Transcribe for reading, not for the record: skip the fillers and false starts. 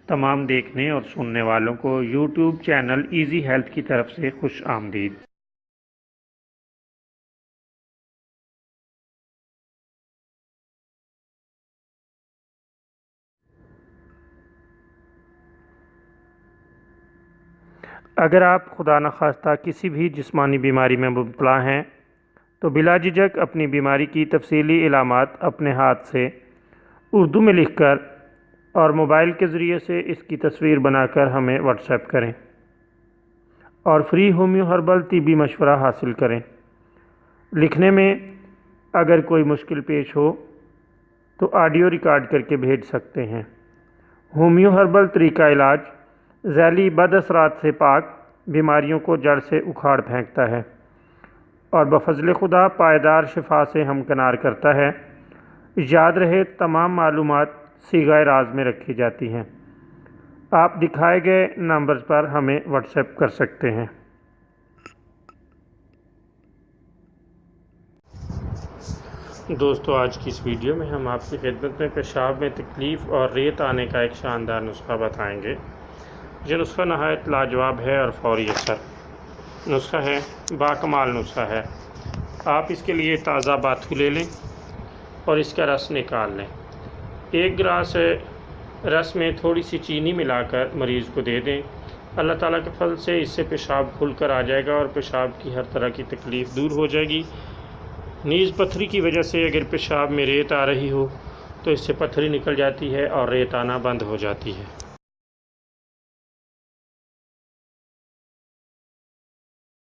تمام دیکھنے اور سننے والوں کو یوٹیوب چینل ایزی ہیلتھ کی طرف سے خوش آمدید۔ اگر آپ خدا نخواستہ کسی بھی جسمانی بیماری میں مبتلا ہیں تو بلا جھجک اپنی بیماری کی تفصیلی علامات اپنے ہاتھ سے اردو میں لکھ کر اور موبائل کے ذریعے سے اس کی تصویر بنا کر ہمیں واٹس ایپ کریں اور فری ہومیو ہربل طبی مشورہ حاصل کریں۔ لکھنے میں اگر کوئی مشکل پیش ہو تو آڈیو ریکارڈ کر کے بھیج سکتے ہیں۔ ہومیو ہربل طریقہ علاج ذیلی بد اثرات سے پاک بیماریوں کو جڑ سے اکھاڑ پھینکتا ہے اور بفضل خدا پائیدار شفا سے ہمکنار کرتا ہے۔ یاد رہے تمام معلومات صیغہ راز میں رکھی جاتی ہیں۔ آپ دکھائے گئے نمبرز پر ہمیں واٹس ایپ کر سکتے ہیں۔ دوستو، آج کی اس ویڈیو میں ہم آپ کی خدمت میں پیشاب میں تکلیف اور ریت آنے کا ایک شاندار نسخہ بتائیں گے۔ یہ نسخہ نہایت لاجواب ہے اور فوری اثر نسخہ ہے، باکمال نسخہ ہے۔ آپ اس کے لیے تازہ باتھو لے لیں اور اس کا رس نکال لیں۔ 1 گلاس رس میں تھوڑی سی چینی ملا کر مریض کو دے دیں۔ اللہ تعالیٰ کے فضل سے اس سے پیشاب کھل کر آ جائے گا اور پیشاب کی ہر طرح کی تکلیف دور ہو جائے گی۔ نیز پتھری کی وجہ سے اگر پیشاب میں ریت آ رہی ہو تو اس سے پتھری نکل جاتی ہے اور ریت آنا بند ہو جاتی ہے۔